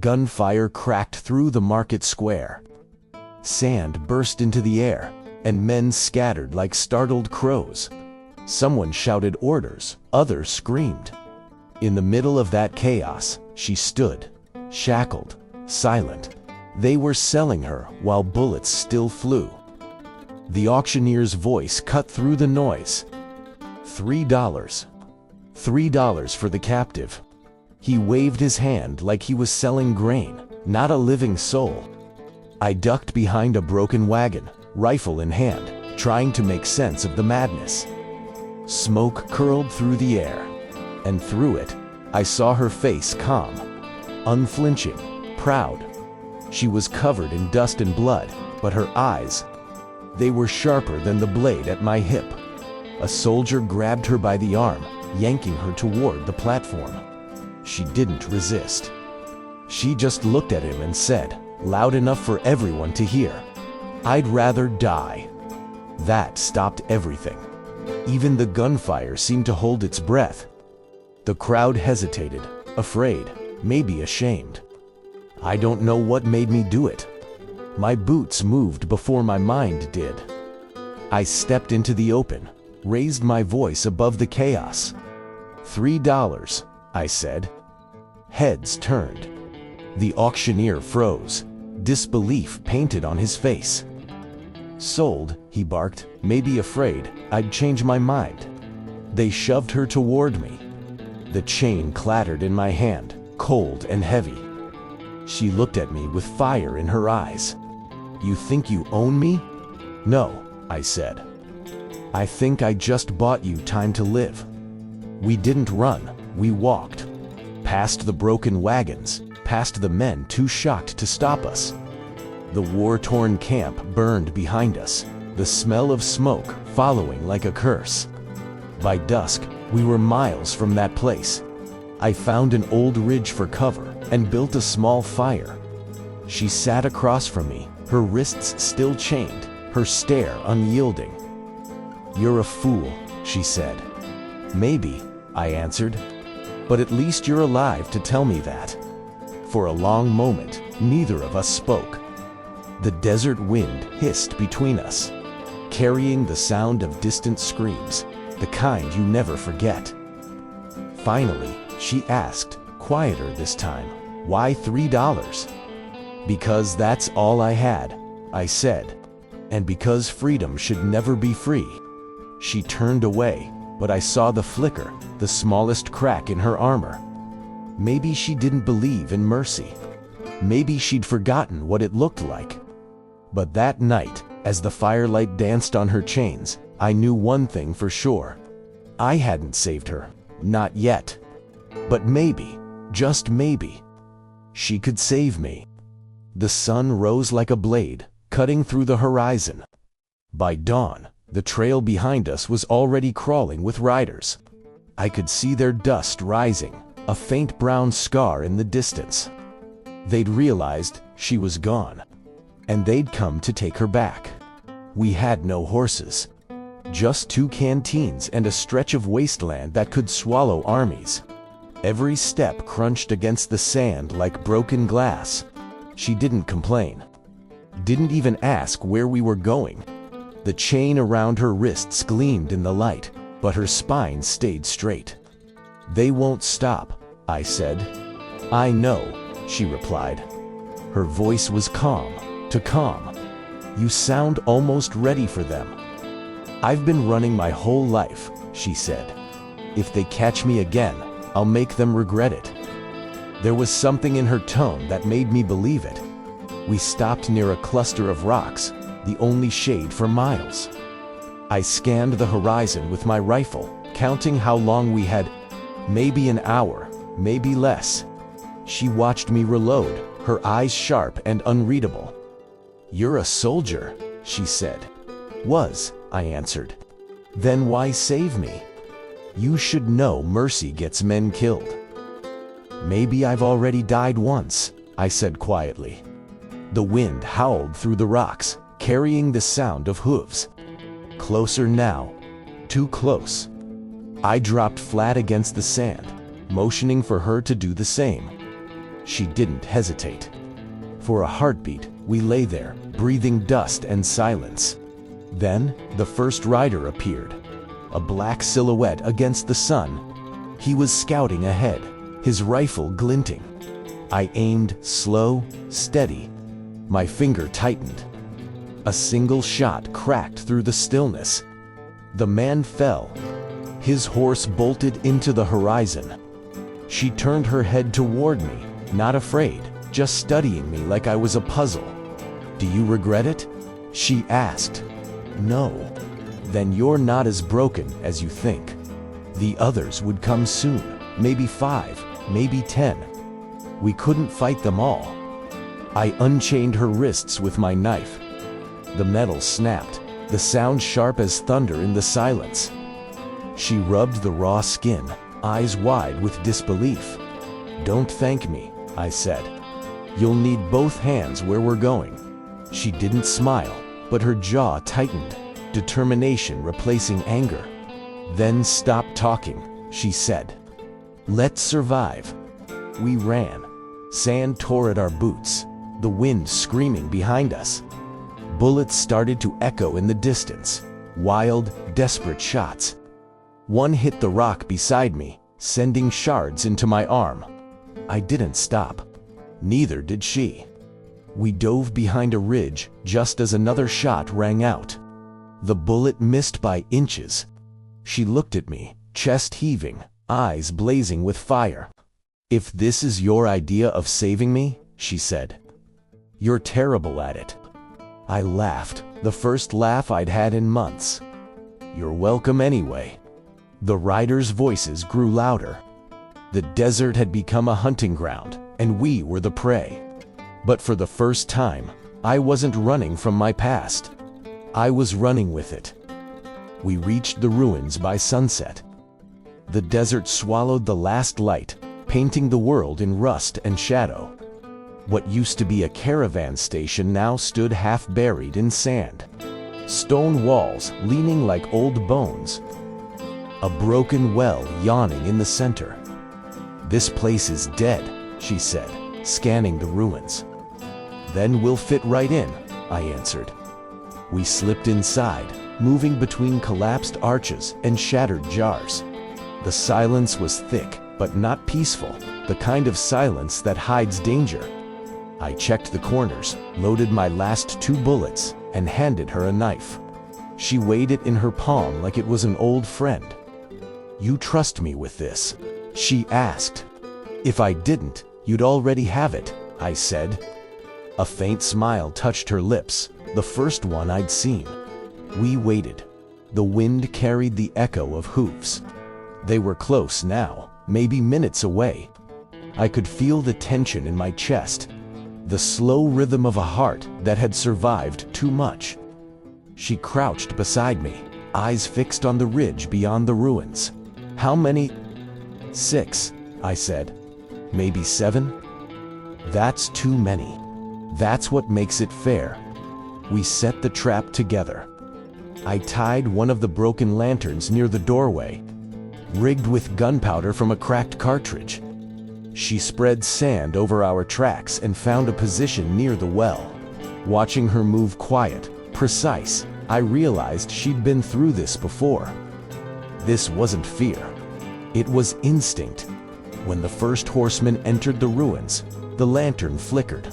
Gunfire cracked through the market square. Sand burst into the air, and men scattered like startled crows. Someone shouted orders, others screamed. In the middle of that chaos, she stood, shackled, silent. They were selling her while bullets still flew. The auctioneer's voice cut through the noise. $3. $3 for the captive. He waved his hand like he was selling grain, not a living soul. I ducked behind a broken wagon, rifle in hand, trying to make sense of the madness. Smoke curled through the air, and through it, I saw her face calm, unflinching, proud. She was covered in dust and blood, but her eyes, they were sharper than the blade at my hip. A soldier grabbed her by the arm, yanking her toward the platform. She didn't resist. She just looked at him and said, loud enough for everyone to hear, "I'd rather die." That stopped everything. Even the gunfire seemed to hold its breath. The crowd hesitated, afraid, maybe ashamed. I don't know what made me do it. My boots moved before my mind did. I stepped into the open, raised my voice above the chaos. $3, I said. Heads turned. The auctioneer froze, disbelief painted on his face. Sold, he barked, maybe afraid I'd change my mind. They shoved her toward me. The chain clattered in my hand, cold and heavy. She looked at me with fire in her eyes. "You think you own me?" "No," I said. "I think I just bought you time to live." We didn't run, we walked. Past the broken wagons, past the men too shocked to stop us. The war-torn camp burned behind us, the smell of smoke following like a curse. By dusk, we were miles from that place. I found an old ridge for cover and built a small fire. She sat across from me, her wrists still chained, her stare unyielding. "You're a fool," she said. "Maybe," I answered. "But at least you're alive to tell me that." For a long moment, neither of us spoke. The desert wind hissed between us, carrying the sound of distant screams, the kind you never forget. Finally, she asked, quieter this time, "Why $3? "Because that's all I had," I said. "And because freedom should never be free." She turned away, but I saw the flicker, the smallest crack in her armor. Maybe she didn't believe in mercy. Maybe she'd forgotten what it looked like. But that night, as the firelight danced on her chains, I knew one thing for sure. I hadn't saved her, not yet. But maybe, just maybe, she could save me. The sun rose like a blade, cutting through the horizon. By dawn, the trail behind us was already crawling with riders. I could see their dust rising, a faint brown scar in the distance. They'd realized she was gone, and they'd come to take her back. We had no horses, just 2 canteens and a stretch of wasteland that could swallow armies. Every step crunched against the sand like broken glass. She didn't complain, didn't even ask where we were going. The chain around her wrists gleamed in the light, but her spine stayed straight. "They won't stop," I said. "I know," she replied. Her voice was calm, too calm. "You sound almost ready for them." "I've been running my whole life," she said. "If they catch me again, I'll make them regret it." There was something in her tone that made me believe it. We stopped near a cluster of rocks, the only shade for miles. I scanned the horizon with my rifle, counting how long we had. Maybe an hour, maybe less. She watched me reload, her eyes sharp and unreadable. "You're a soldier," she said. "Was," I answered. "Then why save me? You should know mercy gets men killed." "Maybe I've already died once," I said quietly. The wind howled through the rocks, carrying the sound of hooves. Closer now, too close. I dropped flat against the sand, motioning for her to do the same. She didn't hesitate. For a heartbeat, we lay there, breathing dust and silence. Then, the first rider appeared, a black silhouette against the sun. He was scouting ahead, his rifle glinting. I aimed slow, steady. My finger tightened. A single shot cracked through the stillness. The man fell. His horse bolted into the horizon. She turned her head toward me, not afraid, just studying me like I was a puzzle. "Do you regret it?" she asked. "No." "Then you're not as broken as you think. The others would come soon, maybe 5, maybe 10. We couldn't fight them all." I unchained her wrists with my knife. The metal snapped, the sound sharp as thunder in the silence. She rubbed the raw skin, eyes wide with disbelief. "Don't thank me," I said. "You'll need both hands where we're going." She didn't smile, but her jaw tightened, determination replacing anger. "Then stop talking," she said. "Let's survive." We ran. Sand tore at our boots, the wind screaming behind us. Bullets started to echo in the distance, wild, desperate shots. One hit the rock beside me, sending shards into my arm. I didn't stop. Neither did she. We dove behind a ridge just as another shot rang out. The bullet missed by inches. She looked at me, chest heaving, eyes blazing with fire. "If this is your idea of saving me," she said, "you're terrible at it." I laughed, the first laugh I'd had in months. "You're welcome anyway." The riders' voices grew louder. The desert had become a hunting ground, and we were the prey. But for the first time, I wasn't running from my past. I was running with it. We reached the ruins by sunset. The desert swallowed the last light, painting the world in rust and shadow. What used to be a caravan station now stood half buried in sand. Stone walls leaning like old bones. A broken well yawning in the center. "This place is dead," she said, scanning the ruins. "Then we'll fit right in," I answered. We slipped inside, moving between collapsed arches and shattered jars. The silence was thick, but not peaceful, the kind of silence that hides danger. I checked the corners, loaded my last 2 bullets, and handed her a knife. She weighed it in her palm like it was an old friend. "You trust me with this?" she asked. "If I didn't, you'd already have it," I said. A faint smile touched her lips, the first one I'd seen. We waited. The wind carried the echo of hoofs. They were close now, maybe minutes away. I could feel the tension in my chest, the slow rhythm of a heart that had survived too much. She crouched beside me, eyes fixed on the ridge beyond the ruins. "How many?" "6, I said. "Maybe 7? "That's too many. That's what makes it fair." We set the trap together. I tied one of the broken lanterns near the doorway, rigged with gunpowder from a cracked cartridge. She spread sand over our tracks and found a position near the well. Watching her move quiet, precise, I realized she'd been through this before. This wasn't fear. It was instinct. When the first horseman entered the ruins, the lantern flickered,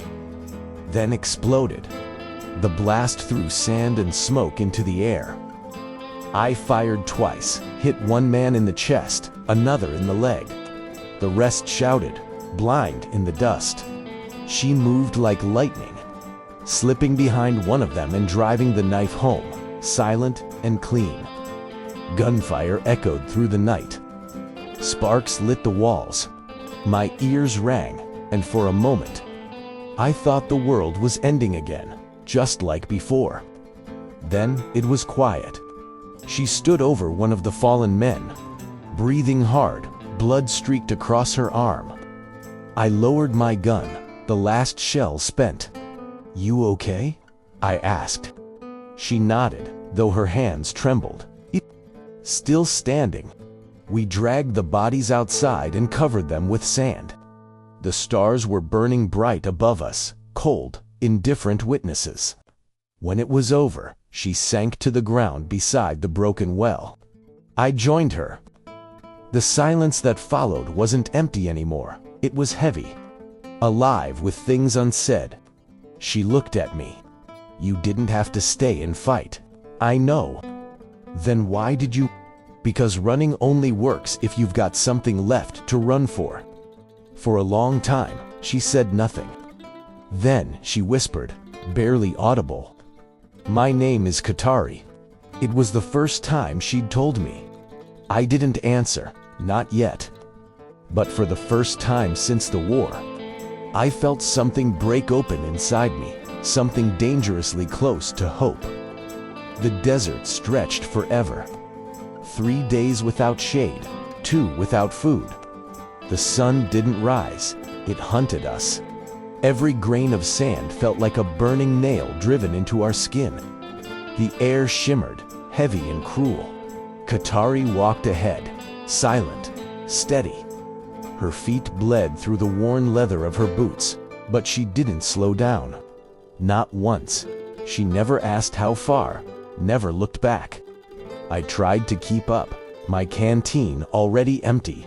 then exploded. The blast threw sand and smoke into the air. I fired twice, hit one man in the chest, another in the leg. The rest shouted, blind in the dust. She moved like lightning, slipping behind one of them and driving the knife home, silent and clean. Gunfire echoed through the night. Sparks lit the walls. My ears rang, and for a moment, I thought the world was ending again, just like before. Then it was quiet. She stood over one of the fallen men, breathing hard, blood streaked across her arm. I lowered my gun, the last shell spent. "You okay?" I asked. She nodded, though her hands trembled. Still standing, we dragged the bodies outside and covered them with sand. The stars were burning bright above us, cold, indifferent witnesses. When it was over, she sank to the ground beside the broken well. I joined her. The silence that followed wasn't empty anymore. It was heavy, alive with things unsaid. She looked at me. "You didn't have to stay and fight." "I know." "Then why did you?" "Because running only works if you've got something left to run for." For a long time, she said nothing. Then she whispered, barely audible, "My name is Katari." It was the first time she'd told me. I didn't answer, not yet. But for the first time since the war, I felt something break open inside me, something dangerously close to hope. The desert stretched forever. 3 days without shade, 2 without food. The sun didn't rise, it hunted us. Every grain of sand felt like a burning nail driven into our skin. The air shimmered, heavy and cruel. Katari walked ahead, silent, steady. Her feet bled through the worn leather of her boots, but she didn't slow down. Not once. She never asked how far, never looked back. I tried to keep up, my canteen already empty.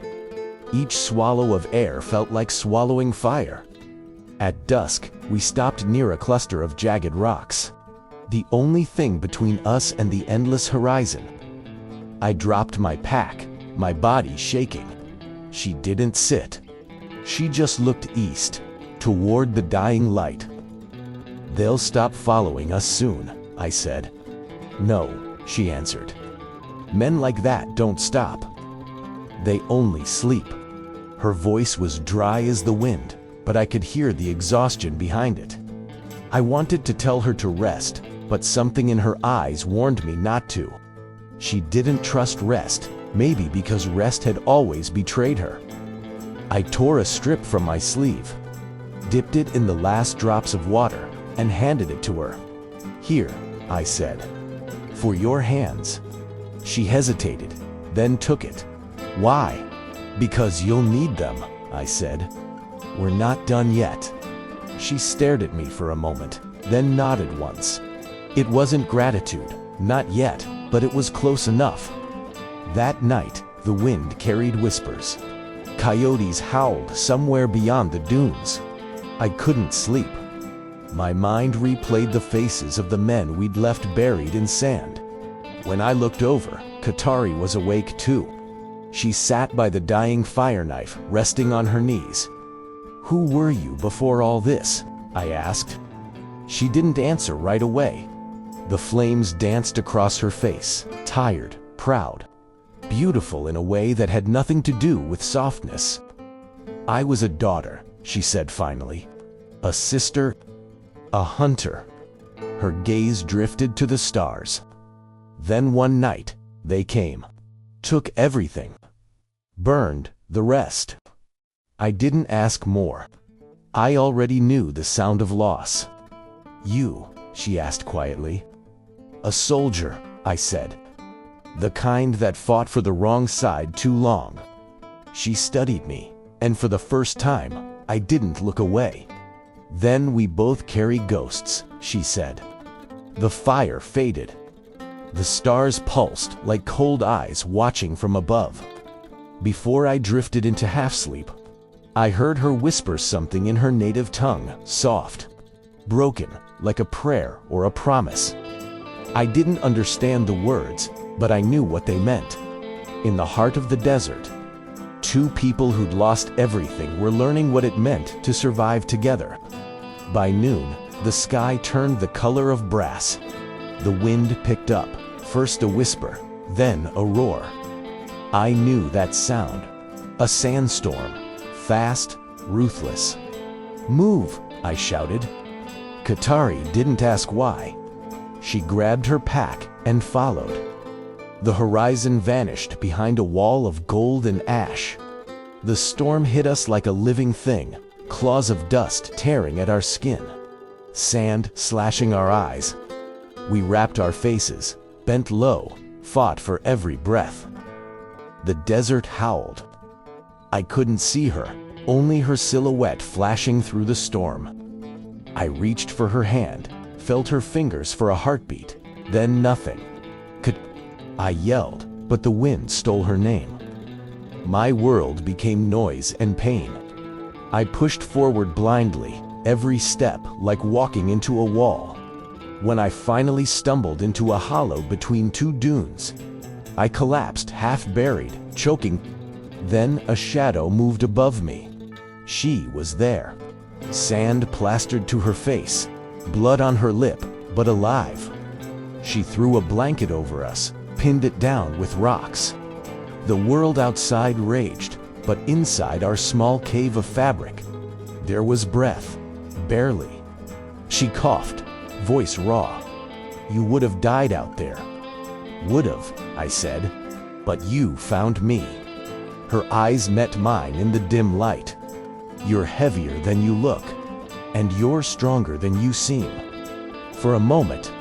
Each swallow of air felt like swallowing fire. At dusk, we stopped near a cluster of jagged rocks, the only thing between us and the endless horizon. I dropped my pack, my body shaking. She didn't sit. She just looked east, toward the dying light. "They'll stop following us soon," I said. "No," she answered. "Men like that don't stop. They only sleep." Her voice was dry as the wind, but I could hear the exhaustion behind it. I wanted to tell her to rest, but something in her eyes warned me not to. She didn't trust rest, maybe because rest had always betrayed her. I tore a strip from my sleeve, dipped it in the last drops of water, and handed it to her. "Here," I said, "for your hands." She hesitated, then took it. "Why?" "Because you'll need them," I said. "We're not done yet." She stared at me for a moment, then nodded once. It wasn't gratitude, not yet, but it was close enough. That night, the wind carried whispers. Coyotes howled somewhere beyond the dunes. I couldn't sleep. My mind replayed the faces of the men we'd left buried in sand. When I looked over, Katari was awake too. She sat by the dying fire knife, resting on her knees. "Who were you before all this?" I asked. She didn't answer right away. The flames danced across her face, tired, proud, beautiful in a way that had nothing to do with softness. "I was a daughter," she said finally. "A sister, a hunter." Her gaze drifted to the stars. "Then one night, they came. Took everything. Burned the rest." I didn't ask more. I already knew the sound of loss. "You?" she asked quietly. "A soldier," I said. "The kind that fought for the wrong side too long." She studied me, and for the first time, I didn't look away. "Then we both carry ghosts," she said. The fire faded. The stars pulsed like cold eyes watching from above. Before I drifted into half-sleep, I heard her whisper something in her native tongue, soft, broken, like a prayer or a promise. I didn't understand the words, but I knew what they meant. In the heart of the desert, 2 people who'd lost everything were learning what it meant to survive together. By noon, the sky turned the color of brass. The wind picked up, first a whisper, then a roar. I knew that sound. A sandstorm, fast, ruthless. "Move!" I shouted. Katari didn't ask why. She grabbed her pack and followed. The horizon vanished behind a wall of gold and ash. The storm hit us like a living thing, claws of dust tearing at our skin, sand slashing our eyes. We wrapped our faces, bent low, fought for every breath. The desert howled. I couldn't see her, only her silhouette flashing through the storm. I reached for her hand, felt her fingers for a heartbeat, then nothing. I yelled, but the wind stole her name. My world became noise and pain. I pushed forward blindly, every step like walking into a wall. When I finally stumbled into a hollow between two dunes, I collapsed, half buried, choking. Then a shadow moved above me. She was there. Sand plastered to her face, blood on her lip, but alive. She threw a blanket over us, pinned it down with rocks. The world outside raged, but inside our small cave of fabric, there was breath, barely. She coughed, voice raw. "You would have died out there." "Would've," I said, "but you found me." Her eyes met mine in the dim light. "You're heavier than you look, and you're stronger than you seem." For a moment,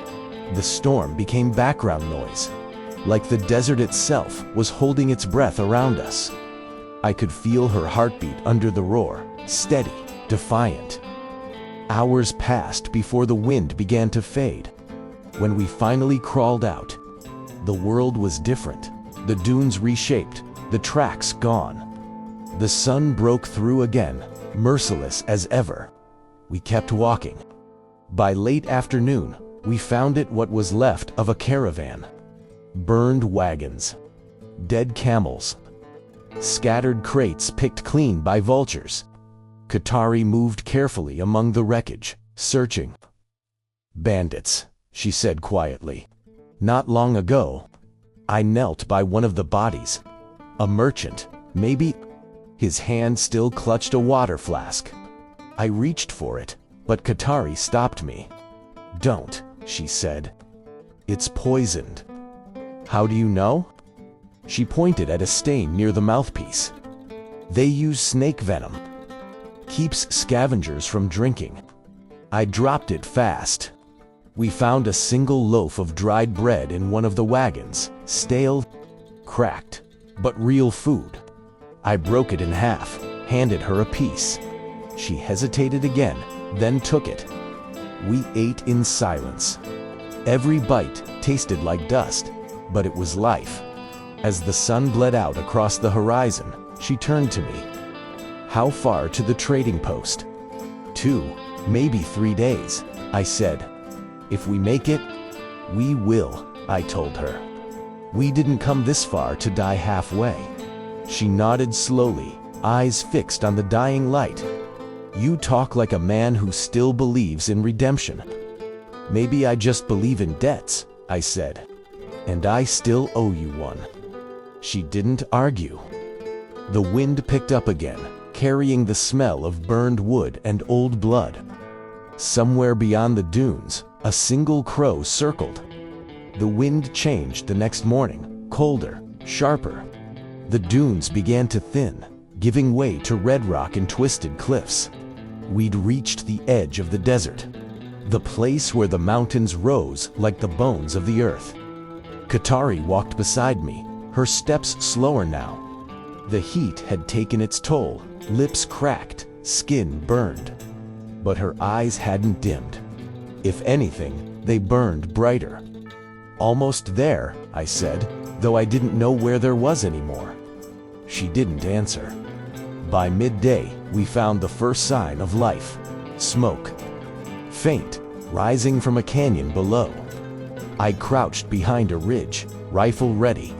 the storm became background noise, like the desert itself was holding its breath around us. I could feel her heartbeat under the roar, steady, defiant. Hours passed before the wind began to fade. When we finally crawled out, the world was different. The dunes reshaped, the tracks gone. The sun broke through again, merciless as ever. We kept walking. By late afternoon, we found it what was left of a caravan. Burned wagons, dead camels, scattered crates picked clean by vultures. Katari moved carefully among the wreckage, searching. "Bandits," she said quietly. "Not long ago, I knelt by one of the bodies. A merchant, maybe." His hand still clutched a water flask. I reached for it, but Katari stopped me. "Don't," she said. "It's poisoned." "How do you know?" She pointed at a stain near the mouthpiece. "They use snake venom. Keeps scavengers from drinking." I dropped it fast. We found a single loaf of dried bread in one of the wagons, stale, cracked, but real food. I broke it in half, handed her a piece. She hesitated again, then took it. We ate in silence. Every bite tasted like dust, but it was life. As the sun bled out across the horizon, she turned to me. "How far to the trading post?" "2, maybe 3 days," I said. "If we make it, we will," I told her. "We didn't come this far to die halfway." She nodded slowly, eyes fixed on the dying light. "You talk like a man who still believes in redemption." "Maybe I just believe in debts," I said. "And I still owe you one." She didn't argue. The wind picked up again, carrying the smell of burned wood and old blood. Somewhere beyond the dunes, a single crow circled. The wind changed the next morning, colder, sharper. The dunes began to thin, giving way to red rock and twisted cliffs. We'd reached the edge of the desert, the place where the mountains rose like the bones of the earth. Katari walked beside me, her steps slower now. The heat had taken its toll, lips cracked, skin burned. But her eyes hadn't dimmed. If anything, they burned brighter. "Almost there," I said, though I didn't know where there was anymore. She didn't answer. By midday, we found the first sign of life: smoke. Faint, rising from a canyon below. I crouched behind a ridge, rifle ready.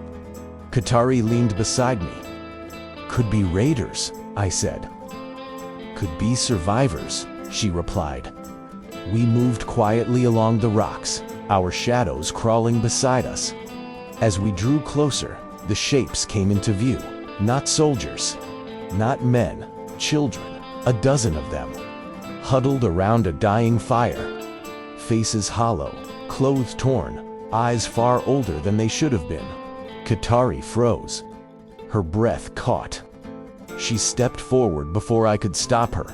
Katari leaned beside me. "Could be raiders," I said. "Could be survivors," she replied. We moved quietly along the rocks, our shadows crawling beside us. As we drew closer, the shapes came into view. Not soldiers, not men, children, a dozen of them, huddled around a dying fire. Faces hollow, clothes torn, eyes far older than they should have been. Katari froze. Her breath caught. She stepped forward before I could stop her.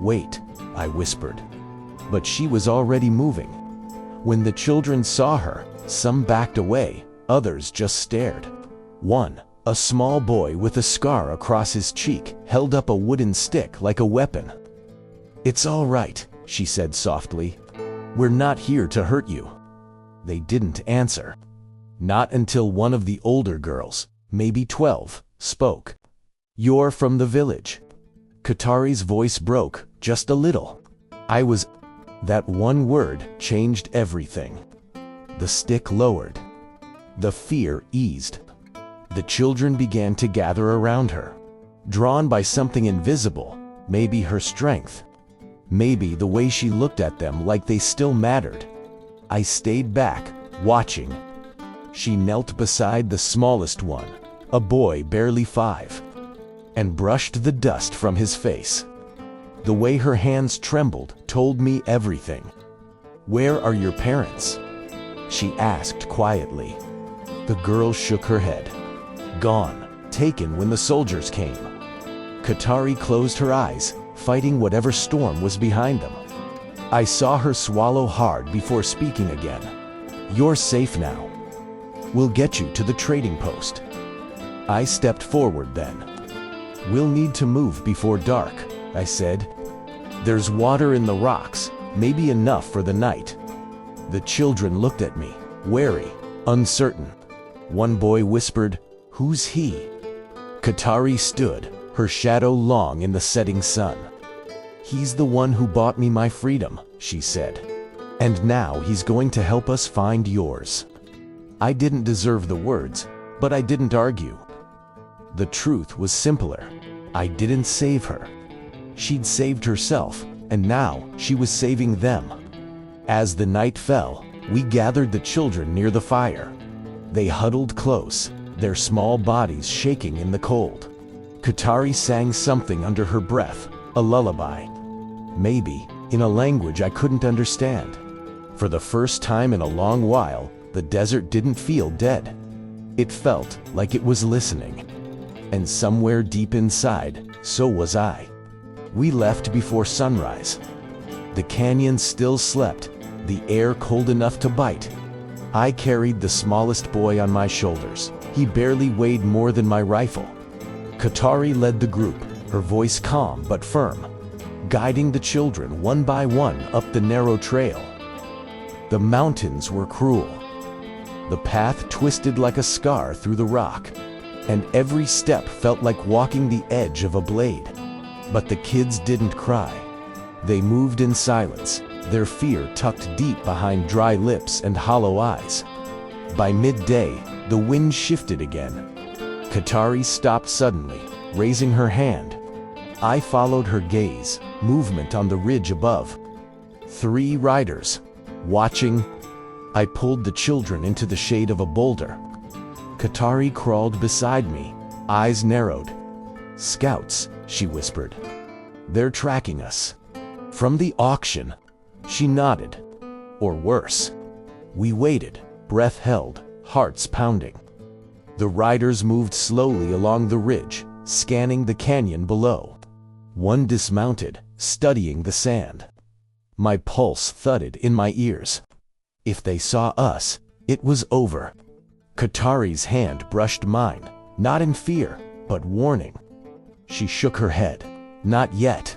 "Wait," I whispered. But she was already moving. When the children saw her, some backed away, others just stared. One, A small boy with a scar across his cheek held up a wooden stick like a weapon. "It's all right," she said softly. "We're not here to hurt you." They didn't answer. Not until one of the older girls, maybe 12, spoke. "You're from the village." Katari's voice broke just a little. That one word changed everything. The stick lowered. The fear eased. The children began to gather around her, drawn by something invisible, maybe her strength, maybe the way she looked at them like they still mattered. I stayed back, watching. She knelt beside the smallest one, a boy barely 5, and brushed the dust from his face. The way her hands trembled told me everything. "Where are your parents?" she asked quietly. The girl shook her head. "Gone, taken when the soldiers came." Katari closed her eyes, fighting whatever storm was behind them. I saw her swallow hard before speaking again. "You're safe now. We'll get you to the trading post." I stepped forward then. "We'll need to move before dark," I said. "There's water in the rocks, maybe enough for the night." The children looked at me, wary, uncertain. One boy whispered, "Who's he?" Katari stood, her shadow long in the setting sun. "He's the one who bought me my freedom," she said. "And now he's going to help us find yours." I didn't deserve the words, but I didn't argue. The truth was simpler. I didn't save her. She'd saved herself, and now she was saving them. As the night fell, we gathered the children near the fire. They huddled close, their small bodies shaking in the cold. Katari sang something under her breath, a lullaby. Maybe in a language I couldn't understand. For the first time in a long while, the desert didn't feel dead. It felt like it was listening. And somewhere deep inside, so was I. We left before sunrise. The canyon still slept, the air cold enough to bite. I carried the smallest boy on my shoulders. He barely weighed more than my rifle. Katari led the group, her voice calm but firm, guiding the children one by one up the narrow trail. The mountains were cruel. The path twisted like a scar through the rock, and every step felt like walking the edge of a blade. But the kids didn't cry. They moved in silence, their fear tucked deep behind dry lips and hollow eyes. By midday, the wind shifted again. Katari stopped suddenly, raising her hand. I followed her gaze, movement on the ridge above. 3 riders, watching. I pulled the children into the shade of a boulder. Katari crawled beside me, eyes narrowed. "Scouts," she whispered. "They're tracking us. From the auction." She nodded. Or worse. We waited, breath held, hearts pounding. The riders moved slowly along the ridge, scanning the canyon below. One dismounted, studying the sand. My pulse thudded in my ears. If they saw us, it was over. Katari's hand brushed mine, not in fear, but warning. She shook her head. Not yet.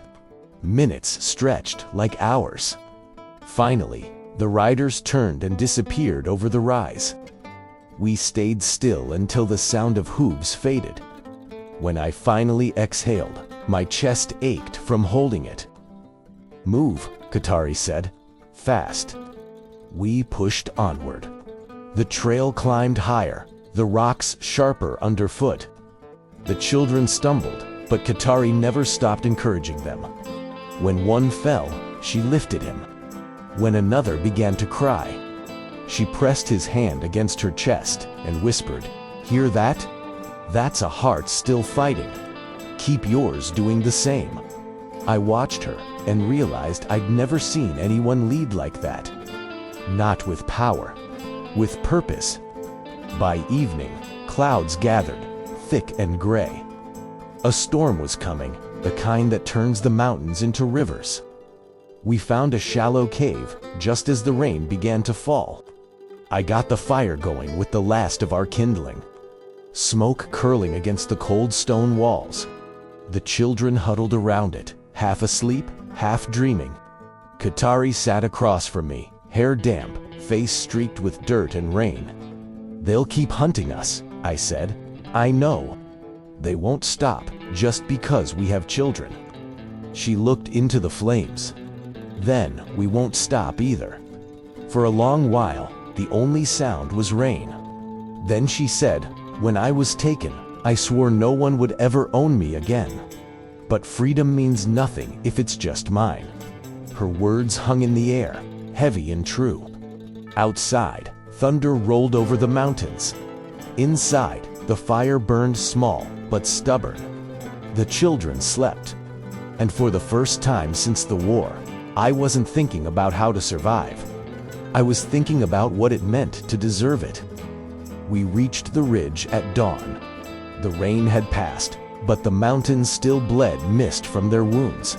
Minutes stretched like hours. Finally, the riders turned and disappeared over the rise. We stayed still until the sound of hooves faded. When I finally exhaled, my chest ached from holding it. "Move," Katari said. "Fast." We pushed onward. The trail climbed higher, the rocks sharper underfoot. The children stumbled, but Katari never stopped encouraging them. When one fell, she lifted him. When another began to cry, she pressed his hand against her chest and whispered, "Hear that? That's a heart still fighting. Keep yours doing the same." I watched her and realized I'd never seen anyone lead like that. Not with power, with purpose. By evening, clouds gathered, thick and gray. A storm was coming, the kind that turns the mountains into rivers. We found a shallow cave just as the rain began to fall. I got the fire going with the last of our kindling. smoke curling against the cold stone walls. The children huddled around it, half asleep, half dreaming. Katari sat across from me, hair damp, face streaked with dirt and rain. "They'll keep hunting us," I said. "I know. They won't stop just because we have children." She looked into the flames. "Then we won't stop either." For a long while, the only sound was rain. Then she said, "When I was taken, I swore no one would ever own me again. But freedom means nothing if it's just mine." Her words hung in the air, heavy and true. Outside, thunder rolled over the mountains. Inside, the fire burned small but stubborn. The children slept. And for the first time since the war, I wasn't thinking about how to survive. I was thinking about what it meant to deserve it. We reached the ridge at dawn. The rain had passed, but the mountains still bled mist from their wounds.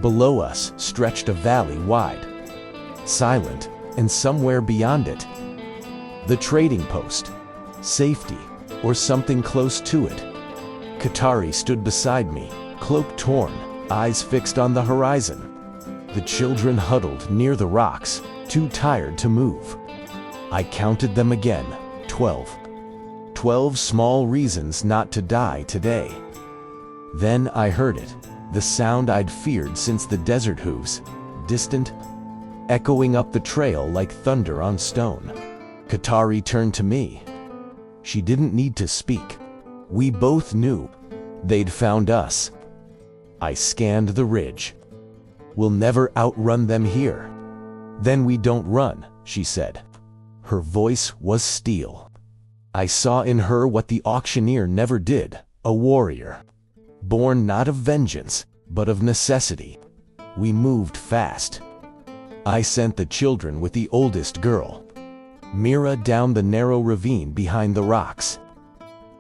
Below us stretched a valley wide, silent, and somewhere beyond it, the trading post, safety, or something close to it. Katari stood beside me, cloak torn, eyes fixed on the horizon. The children huddled near the rocks, too tired to move. I counted them again, 12. 12 small reasons not to die today. Then I heard it, the sound I'd feared since the desert hooves, distant, echoing up the trail like thunder on stone. Katari turned to me. She didn't need to speak. We both knew. They'd found us. I scanned the ridge. "We'll never outrun them here." "Then we don't run," she said. Her voice was steel. I saw in her what the auctioneer never did, a warrior. Born not of vengeance, but of necessity. We moved fast. I sent the children with the oldest girl, Mira, down the narrow ravine behind the rocks.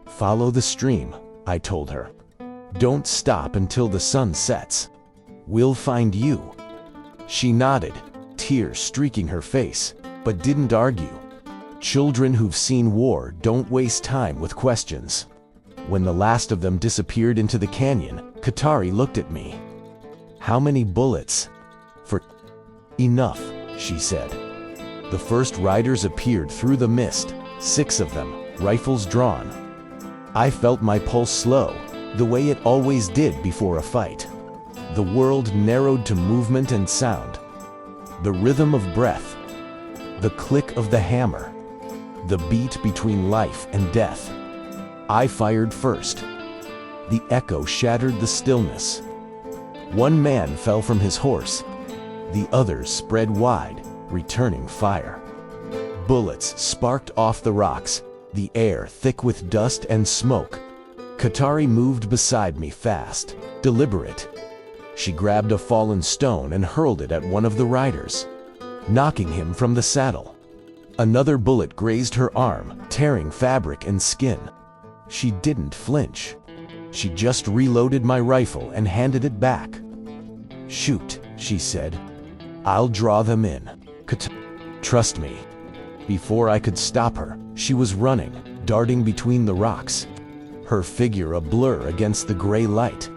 "Follow the stream," I told her. "Don't stop until the sun sets. We'll find you." She nodded, tears streaking her face, but didn't argue. Children who've seen war don't waste time with questions. When the last of them disappeared into the canyon, Katari looked at me. "How many bullets?" "For enough," she said. The first riders appeared through the mist, 6 of them, rifles drawn. I felt my pulse slow, the way it always did before a fight. The world narrowed to movement and sound. The rhythm of breath, the click of the hammer, the beat between life and death. I fired first. The echo shattered the stillness. One man fell from his horse. The others spread wide, returning fire. Bullets sparked off the rocks, the air thick with dust and smoke. Katari moved beside me fast, deliberate. She grabbed a fallen stone and hurled it at one of the riders, knocking him from the saddle. Another bullet grazed her arm, tearing fabric and skin. She didn't flinch. She just reloaded my rifle and handed it back. "Shoot," she said. "I'll draw them in. Trust me." Before I could stop her, she was running, darting between the rocks, her figure a blur against the gray light.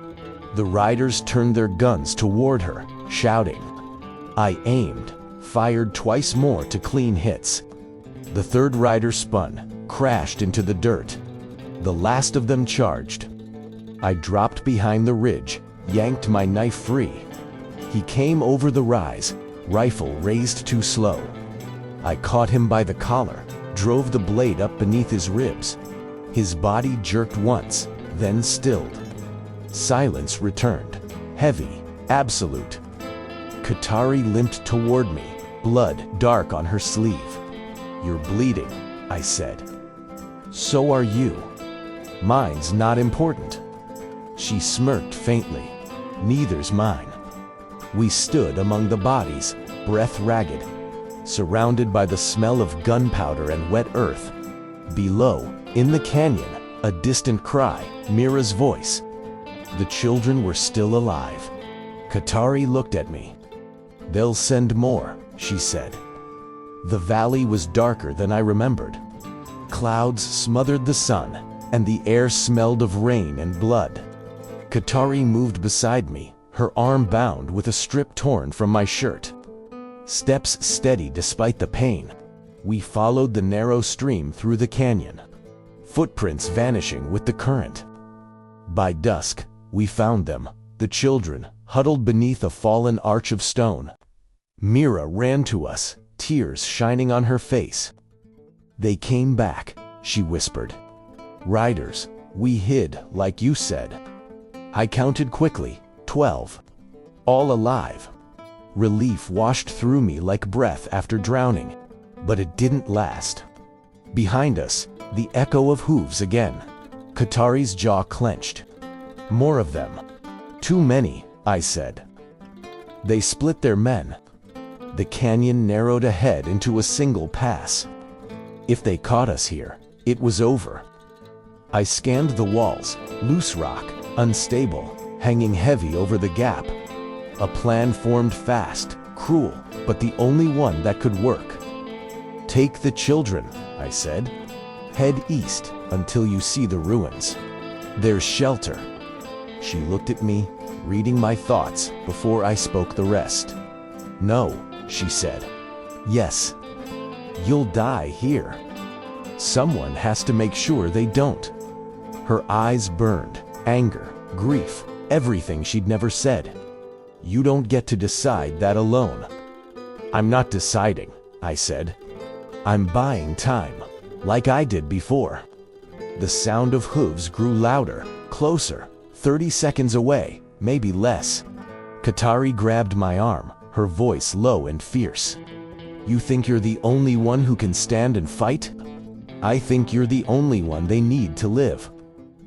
The riders turned their guns toward her, shouting. I aimed, fired twice more to clean hits. The third rider spun, crashed into the dirt. The last of them charged. I dropped behind the ridge, yanked my knife free. He came over the rise, rifle raised too slow. I caught him by the collar, drove the blade up beneath his ribs. His body jerked once, then stilled. Silence returned, heavy, absolute. Katari limped toward me, blood dark on her sleeve. "You're bleeding," I said. "So are you. Mine's not important." She smirked faintly. "Neither's mine." We stood among the bodies, breath ragged, surrounded by the smell of gunpowder and wet earth. Below, in the canyon, a distant cry, Mira's voice. The children were still alive. Katari looked at me. "They'll send more," she said. The valley was darker than I remembered. clouds smothered the sun, and the air smelled of rain and blood. Katari moved beside me, her arm bound with a strip torn from my shirt. Steps steady despite the pain. We followed the narrow stream through the canyon, footprints vanishing with the current. By dusk, we found them, the children, huddled beneath a fallen arch of stone. Mira ran to us, tears shining on her face. "They came back," she whispered. "Riders, we hid, like you said." I counted quickly, 12. All alive. Relief washed through me like breath after drowning, but it didn't last. Behind us, the echo of hooves again. Katari's jaw clenched. "More of them." "Too many," I said. They split their men. The canyon narrowed ahead into a single pass. If they caught us here, it was over. I scanned the walls, loose rock, unstable, hanging heavy over the gap. A plan formed fast, cruel, but the only one that could work. "Take the children," I said. "Head east until you see the ruins. There's shelter." She looked at me, reading my thoughts before I spoke the rest. "No," she said. "Yes. You'll die here. Someone has to make sure they don't." Her eyes burned, anger, grief, everything she'd never said. "You don't get to decide that alone." "I'm not deciding," I said. "I'm buying time, like I did before." The sound of hooves grew louder, closer, 30 seconds away, maybe less. Katari grabbed my arm, her voice low and fierce. "You think you're the only one who can stand and fight? I think you're the only one they need to live."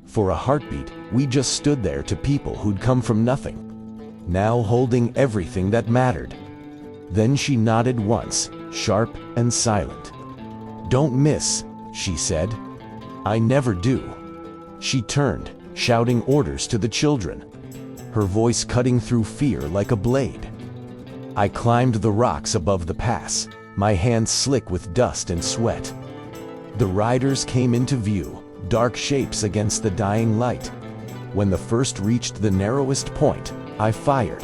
For a heartbeat, we just stood there to people who'd come from nothing, now holding everything that mattered. Then she nodded once, sharp and silent. "Don't miss," she said. "I never do." She turned, shouting orders to the children, her voice cutting through fear like a blade. I climbed the rocks above the pass, my hands slick with dust and sweat. The riders came into view, dark shapes against the dying light. When the first reached the narrowest point, I fired.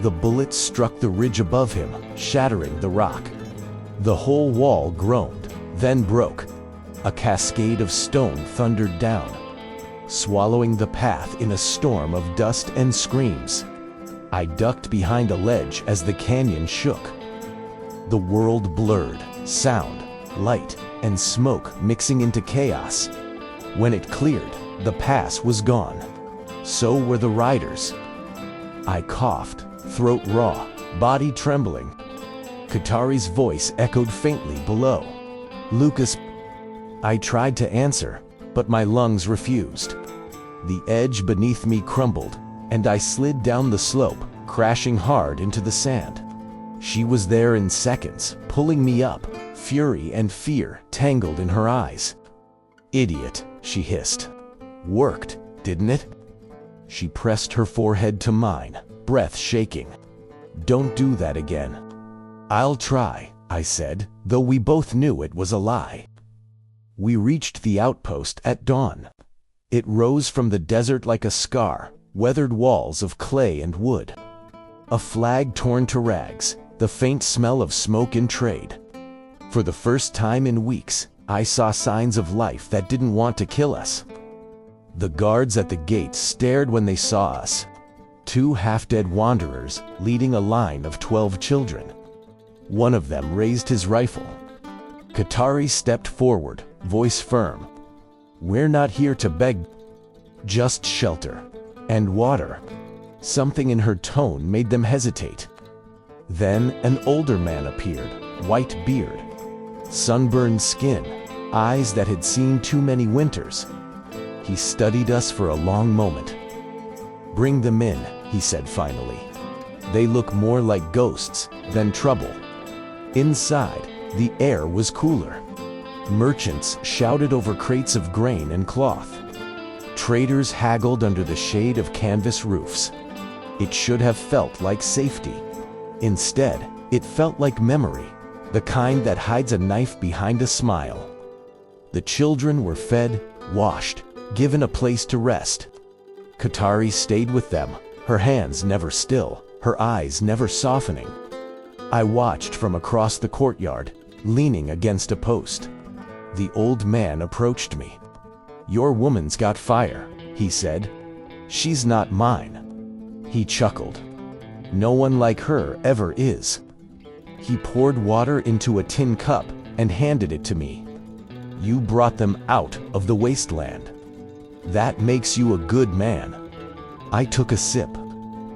The bullet struck the ridge above him, shattering the rock. The whole wall groaned, then broke. A cascade of stone thundered down, swallowing the path in a storm of dust and screams. I ducked behind a ledge as the canyon shook. The world blurred, sound, light, and smoke mixing into chaos. When it cleared, the pass was gone. So were the riders. I coughed, throat raw, body trembling. Katari's voice echoed faintly below. "Lucas." I tried to answer, but my lungs refused. The edge beneath me crumbled, and I slid down the slope, crashing hard into the sand. She was there in seconds, pulling me up, fury and fear tangled in her eyes. "Idiot," she hissed. "Worked, didn't it?" She pressed her forehead to mine, breath shaking. "Don't do that again." "I'll try," I said, though we both knew it was a lie. We reached the outpost at dawn. It rose from the desert like a scar, weathered walls of clay and wood. A flag torn to rags, the faint smell of smoke and trade. For the first time in weeks, I saw signs of life that didn't want to kill us. The guards at the gates stared when they saw us. 2 half-dead wanderers leading a line of 12 children. One of them raised his rifle. Katari stepped forward, voice firm. "We're not here to beg, just shelter and water." Something in her tone made them hesitate. Then an older man appeared, white beard, sunburned skin, eyes that had seen too many winters. He studied us for a long moment. "Bring them in," he said finally. "They look more like ghosts than trouble." Inside, the air was cooler. Merchants shouted over crates of grain and cloth. Traders haggled under the shade of canvas roofs. It should have felt like safety. Instead, it felt like memory, the kind that hides a knife behind a smile. The children were fed, washed, given a place to rest. Katari stayed with them, her hands never still, her eyes never softening. I watched from across the courtyard, leaning against a post. The old man approached me. "Your woman's got fire," he said. "She's not mine." He chuckled. "No one like her ever is." He poured water into a tin cup and handed it to me. "You brought them out of the wasteland. That makes you a good man." I took a sip.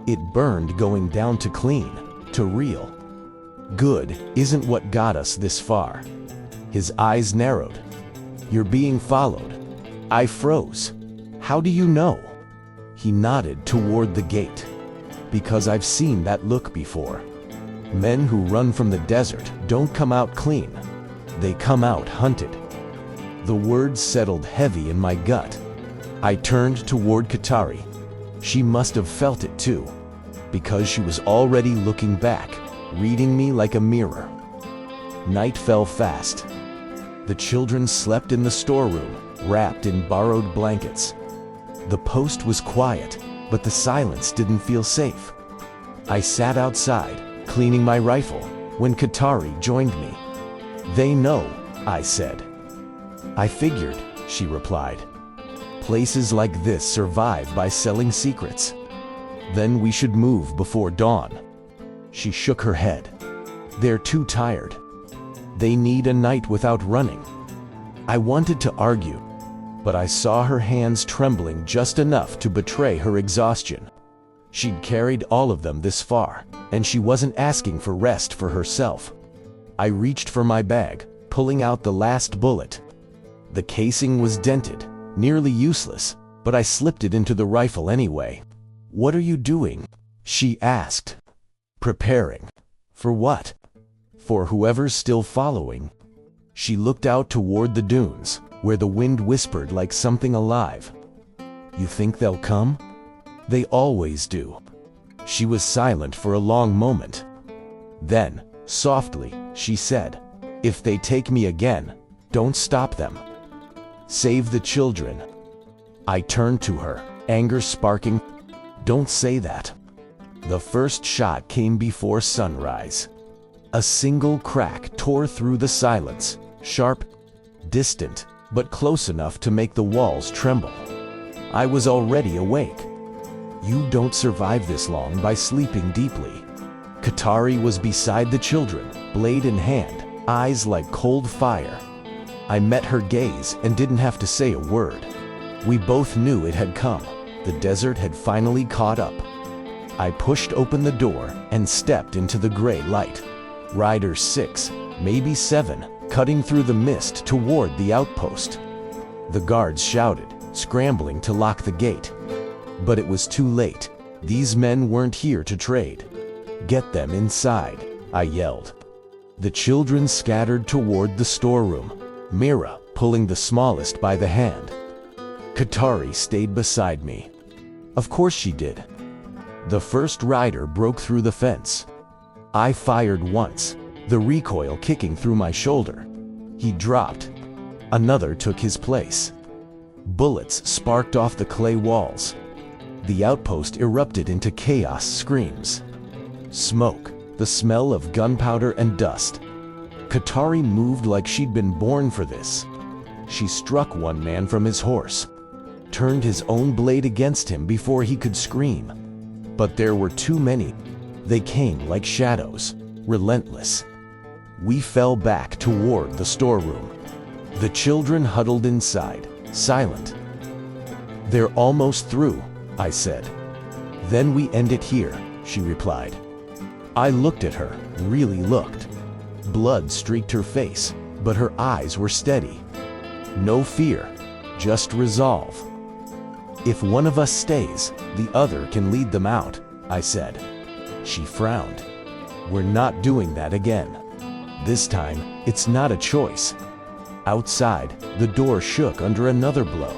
It burned going down to clean, to real. Good isn't what got us this far. His eyes narrowed. "You're being followed." I froze. "How do you know?" He nodded toward the gate. "Because I've seen that look before. Men who run from the desert don't come out clean. They come out hunted." The words settled heavy in my gut. I turned toward Katari. She must have felt it too, because she was already looking back, reading me like a mirror. Night fell fast. The children slept in the storeroom, wrapped in borrowed blankets. The post was quiet, but the silence didn't feel safe. I sat outside, cleaning my rifle, when Katari joined me. "They know," I said. "I figured," she replied. "Places like this survive by selling secrets. Then we should move before dawn." She shook her head. "They're too tired. They need a night without running." I wanted to argue, but I saw her hands trembling just enough to betray her exhaustion. She'd carried all of them this far, and she wasn't asking for rest for herself. I reached for my bag, pulling out the last bullet. The casing was dented, nearly useless, but I slipped it into the rifle anyway. "What are you doing?" she asked. "Preparing." "For what?" "For whoever's still following." She looked out toward the dunes, where the wind whispered like something alive. "You think they'll come?" "They always do." She was silent for a long moment. Then, softly, she said, "If they take me again, don't stop them. Save the children." I turned to her, anger sparking. "Don't say that." The first shot came before sunrise. A single crack tore through the silence, sharp, distant, but close enough to make the walls tremble. I was already awake. You don't survive this long by sleeping deeply. Katari was beside the children, blade in hand, eyes like cold fire. I met her gaze and didn't have to say a word. We both knew it had come. The desert had finally caught up. I pushed open the door and stepped into the gray light. Riders 6, maybe 7, cutting through the mist toward the outpost. The guards shouted, scrambling to lock the gate. But it was too late. These men weren't here to trade. "Get them inside," I yelled. The children scattered toward the storeroom, Mira pulling the smallest by the hand. Katari stayed beside me. Of course she did. The first rider broke through the fence. I fired once, the recoil kicking through my shoulder. He dropped. Another took his place. Bullets sparked off the clay walls. The outpost erupted into chaos screams. Smoke, the smell of gunpowder and dust. Katari moved like she'd been born for this. She struck one man from his horse, turned his own blade against him before he could scream. But there were too many. They came like shadows, relentless. We fell back toward the storeroom. The children huddled inside, silent. "They're almost through," I said. "Then we end it here," she replied. I looked at her, really looked. Blood streaked her face, but her eyes were steady. No fear, just resolve. "If one of us stays, the other can lead them out," I said. She frowned. "We're not doing that again. This time, it's not a choice." Outside, the door shook under another blow.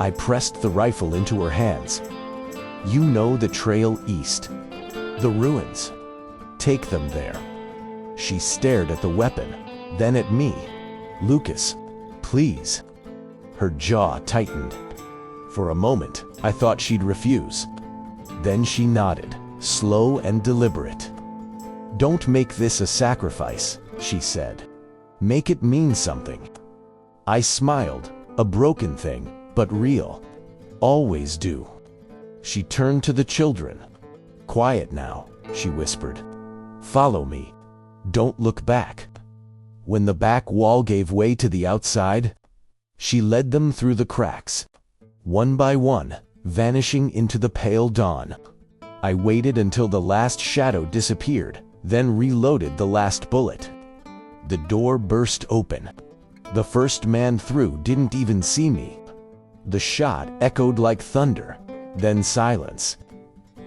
I pressed the rifle into her hands. "You know the trail east. The ruins. Take them there." She stared at the weapon, then at me. "Lucas, Please. Her jaw tightened. For a moment, I thought she'd refuse. Then she nodded, slow and deliberate. Don't make this a sacrifice, she said. Make it mean something. I smiled, a broken thing, but real. Always do. She turned to the children. Quiet now, she whispered. Follow me. Don't look back. When the back wall gave way to the outside, she led them through the cracks, one by one, vanishing into the pale dawn. I waited until the last shadow disappeared, then reloaded the last bullet. The door burst open. The first man through didn't even see me. The shot echoed like thunder, then silence.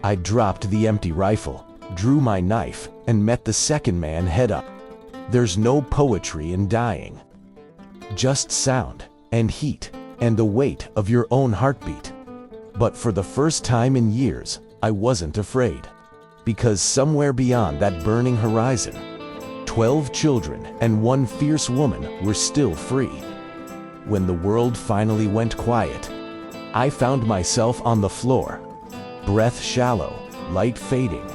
I dropped the empty rifle, drew my knife, and met the second man head up. There's no poetry in dying. Just sound, and heat, and the weight of your own heartbeat. But for the first time in years, I wasn't afraid. Because somewhere beyond that burning horizon, 12 children and one fierce woman were still free. When the world finally went quiet, I found myself on the floor, breath shallow, light fading.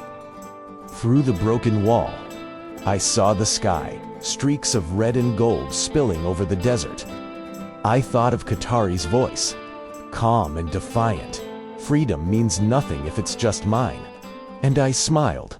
Through the broken wall, I saw the sky, streaks of red and gold spilling over the desert. I thought of Katari's voice, calm and defiant. Freedom means nothing if it's just mine. And I smiled.